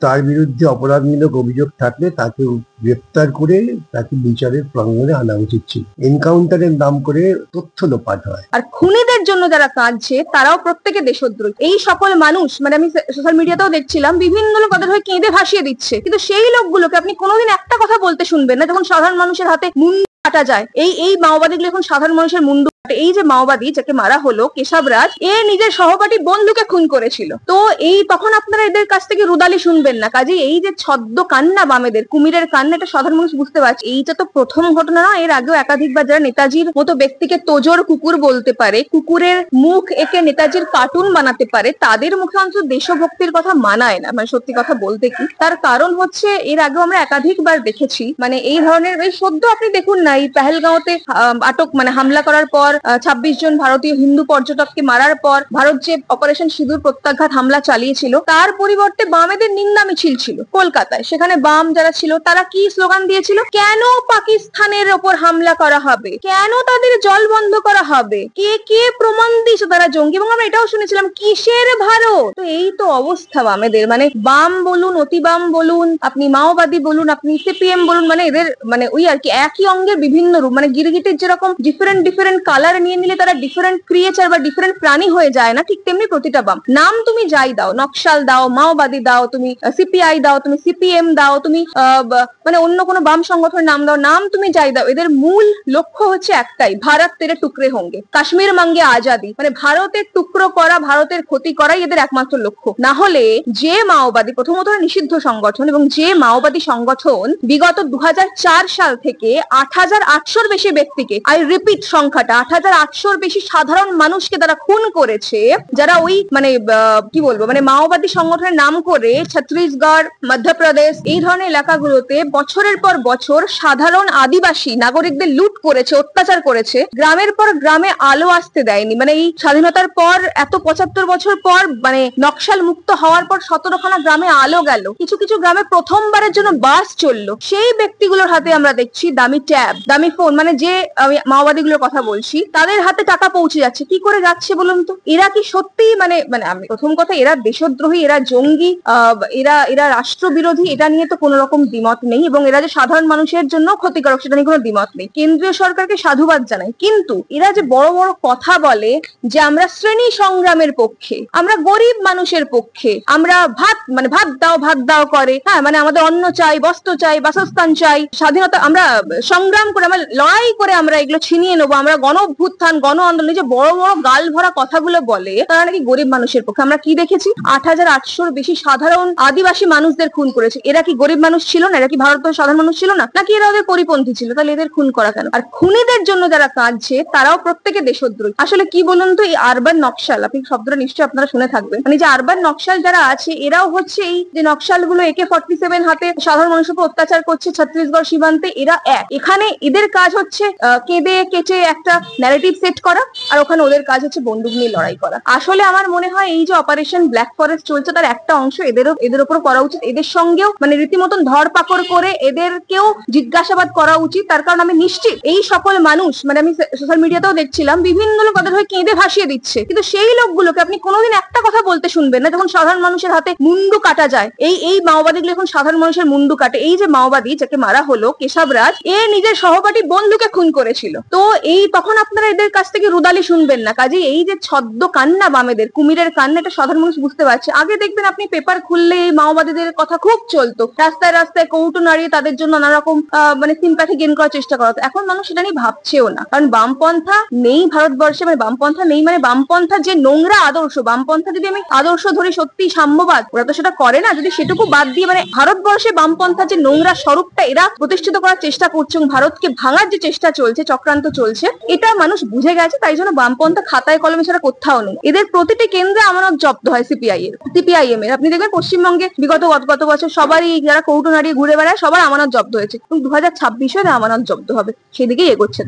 তার বিরুদ্ধে অপরাধমূলক অভিযোগ থাকলে তাকে গ্রেপ্তার করে তাকে বিচারের প্রাঙ্গণে আনা উচিত ছিল। এনকাউন্টারের নাম করে তথ্য লোপাট হয়। আর খুনিদের জন্য যারা কাঁদছে তারাও প্রত্যেকে দেশদ্রোহী। এই সকল মানুষ, মানে আমি সোশ্যাল মিডিয়াতেও দেখছিলাম, বিভিন্ন লোক তাদের হয়ে কেঁদে ভাসিয়ে দিচ্ছে, কিন্তু সেই লোকগুলোকে আপনি কোনোদিন একটা কথা বলতে শুনবেন না যখন সাধারণ মানুষের হাতে মুন্ডু কাটা যায়। এই মাওবাদীগুলো এখন সাধারণ মানুষের মুন্ডু। এই যে মাওবাদী যাকে মারা হলো কেশব রাজ, এ নিজের সহপাঠী বন্ধুকে খুন করেছিল। তো এই তখন আপনারা এদের কাছ থেকে রুদালি শুনবেন না। কাজে এই যে ছদ্ম কান্না বামেদের, কুমিরের কান্না, এটা সাধারণ মানুষ বুঝতে পারছে। এইটা তো প্রথম ঘটনা না, এর আগেও একাধিকবার যারা নেতাজির মতো ব্যক্তিকে তোজোর কুকুর বলতে পারে, কুকুরের মুখ একে নেতাজির কার্টুন বানাতে পারে, তাদের মুখে অন্তত দেশভক্তির কথা মানায় না। মানে সত্যি কথা বলতে কি, তার কারণ হচ্ছে এর আগেও আমরা একাধিকবার দেখেছি, মানে এই ধরনের এই সদ্য আপনি দেখুন না, এই পেহেলগাঁওতে আটক মানে হামলা করার পর 26 জন ভারতীয় হিন্দু পর্যটককে মারার পর ভারত যে অপারেশন সিঁদুর প্রত্যাঘাত হামলা চালিয়েছিল, তার পরিবর্তে বামেদের নিন্দা মিছিল ছিল কলকাতায়। সেখানে বাম যারা ছিল তারা কি স্লোগান দিয়েছিল? কেন পাকিস্তানের ওপর হামলা করা হবে, কেন তাদের জল বন্ধ করা হবে, কে কে প্রমাণ দিয়েছে তারা জঙ্গি। এবং আমরা এটাও শুনেছিলাম কিসের ভারত। তো এই তো অবস্থা বামেদের, মানে বাম বলুন, অতি বাম বলুন, আপনি মাওবাদী বলুন, আপনি সিপিএম বলুন, মানে এদের মানে ওই আর কি একই অঙ্গের বিভিন্ন রূপ। মানে গিরগিটির যেরকম ডিফারেন্ট কালার নিয়ে নিলে তারা ডিফারেন্ট ক্রিয়েচার বা ডিফারেন্ট প্রাণী হয়ে যায় না, ঠিক তেমনি প্রতিটা বাম নাম তুমি যাই দাও, নকশাল দাও, মাওবাদী দাও, তুমি সিপিআই দাও, তুমি সিপিএম দাও, তুমি মানে অন্য কোনো বাম সংগঠনের নাম দাও, নাম তুমি যাই দাও, এদের মূল লক্ষ্য হচ্ছে একটাই, ভারত তেরে টুকরে হোঙ্গে, কাশ্মীর মাঙ্গে আজাদি। মানে ভারতের টুকরো করা, ভারতের ক্ষতি করাই এদের একমাত্র লক্ষ্য। না হলে যে মাওবাদী, প্রথমত নিষিদ্ধ সংগঠন, এবং যে মাওবাদী সংগঠন বিগত 2004 সাল থেকে 8,800-র বেশি ব্যক্তিকে, আই রিপিট সংখ্যাটা, 8,800-র বেশি সাধারণ মানুষকে তারা খুন করেছে, যারা ওই মানে কি বলবো, মানে মাওবাদী সংগঠনের নাম করে ছত্তিশগড়, মধ্যপ্রদেশ এই ধরনের এলাকাগুলোতে বছরের পর বছর সাধারণ আদিবাসী নাগরিকদের লুট করেছে, অত্যাচার করেছে, গ্রামের পর গ্রামে আলো আসতে দেয়নি। মানে এই স্বাধীনতার পর এত 75 বছর পর, মানে নকশাল মুক্ত হওয়ার পর 17খানা গ্রামে আলো গেল, কিছু কিছু গ্রামে প্রথমবারের জন্য বাস চললো। সেই ব্যক্তিগুলোর হাতে আমরা দেখছি দামি ট্যাব, দামি ফোন, মানে যে মাওবাদীগুলোর কথা বলছি তাদের হাতে টাকা পৌঁছে যাচ্ছে। কি করে যাচ্ছে বলুন তো? এরা কি সত্যি মানে আমি প্রথম কথা, এরা দেশদ্রোহী, এরা জঙ্গি, এরা রাষ্ট্রবিরোধী, এটা নিয়ে তো কোনো রকম দ্বিমত নেই। এবং এরা যে সাধারণ মানুষের জন্য ক্ষতিকারক, সেটা নিয়ে কোনো দ্বিমত নেই। কেন্দ্রীয় সরকারকে সাধুবাদ জানাই, কিন্তু এরা যে বড় বড় কথা বলে যে আমরা শ্রেণী সংগ্রামের পক্ষে, আমরা গরিব মানুষের পক্ষে, আমরা ভাত দাও করে, হ্যাঁ, মানে আমাদের অন্ন চাই, বস্ত্র চাই, বাসস্থান চাই, স্বাধীনতা, আমরা সংগ্রাম করে, আমরা লড়াই করে আমরা এগুলো ছিনিয়ে নেবো, আমরা গণ অভ্যুত্থান, গণ আন্দোলন, যে বড় বড় গাল ভরা কথাগুলো বলে, তারা নাকি গরিব মানুষের পক্ষে। আমরা কি দেখেছি? 8,800-র বেশি সাধারণ আদিবাসী মানুষদের খুন করেছে। এরা কি গরিব মানুষ ছিল না? এরা কি ভারতবর্ষের সাধারণ মানুষ ছিল না? নাকি এরা ওদের পরিপন্থী ছিল? তাহলে এদের খুন করা কেন? আর খুনিদের জন্য যারা কাঁদছে তারাও প্রত্যেকে দেশদ্রোহী। আসলে কি বলুন তো, এই আরবান নকশাল, আপনি শব্দটা নিশ্চয়ই আপনারা শুনে থাকবেন, মানে যে আরবান নকশাল যারা আছে, এরাও হচ্ছে এই যে নকশালগুলো AK-47 হাতে সাধারণ মানুষের উপর অত্যাচার করছে ছত্তিশগড় সীমান্তে, এরা এক। এখানে এদের কাজ হচ্ছে কেঁদে কেটে একটা ন্যারেটিভ সেট করা, আর ওখানে ওদের কাজ হচ্ছে বন্দুক নিয়ে লড়াই করা। আসলে আমার মনে হয় এই যে অপারেশন ব্ল্যাক ফরেস্ট চলছে, তার একটা অংশ এদের উপর করা উচিত। এদের সঙ্গেও মানে রীতিমতন ধরপাকড় করে এদেরকেও জিজ্ঞাসাবাদ করা উচিত। তার কারণ আমি নিশ্চিত এই সকল মানুষ, মানে আমি সোশ্যাল মিডিয়াতেও দেখছিলাম, বিভিন্ন লোক তাদের হয়ে কেঁদে ভাসিয়ে দিচ্ছে, কিন্তু সেই লোকগুলোকে আপনি কোনোদিন একটা কথা বলতে শুনবেন না যখন সাধারণ মানুষের হাতে মুন্ডু কাটা যায়। এই মাওবাদীগুলো এখন সাধারণ মানুষের মুন্ডু কাটে। এই যে মাওবাদী যাকে মারা হলো কেশব রাজ, এ নিজের সহপাঠী বন্ধুকে খুন করেছিল। তো এই তখন আপনারা এদের কাছ থেকে রুদালি শুনবেন না। কাজে এই যে ছদ্ম কান্না বামেদের, কুমিরের কান্না, এটা সাধারণ মানুষ বুঝতে পারছে। আগে দেখবেন আপনি পেপার খুললে এই মাওবাদীদের কথা খুব চলতো, রাস্তায় রাস্তায় কৌটো নাড়িয়ে তাদের জন্য নানা রকম মানে সিম্প্যাথি গেইন করার চেষ্টা করা হতো। এখন মানুষ সেটা নিয়ে ভাবছেও না, কারণ বামপন্থা নেই ভারতবর্ষে। মানে বামপন্থা নেই, মানে বামপন্থা যে নোংরা আদর্শ, বামপন্থা যদি আমি আদর্শ ধরি সত্যি সাম্যবাদ, ওরা তো সেটা করে না। যদি সেটুকু বাদ দিয়ে মানে ভারতবর্ষে বামপন্থা যে নোংরা স্বরূপটা এরা প্রতিষ্ঠিত করার চেষ্টা করছে এবং ভারতকে ভাঙার যে চেষ্টা চলছে, চক্রান্ত চলছে, এটা মানুষ বুঝে গেছে। তাই জন্য বামপন্থা খাতায় কলমে ছাড়া কোথাও নেই। এদের প্রতিটি কেন্দ্রে আমানত জব্দ হয় সিপিআইএম এর। আপনি দেখবেন পশ্চিমবঙ্গে বিগত গত বছর সবারই, যারা কৌটো নাড়িয়ে ঘুরে বেড়ায়, সবার আমানত জব্দ হয়েছে, এবং 2026-এ আমানত জব্দ হবে, সেদিকেই এগোচ্ছে তারা।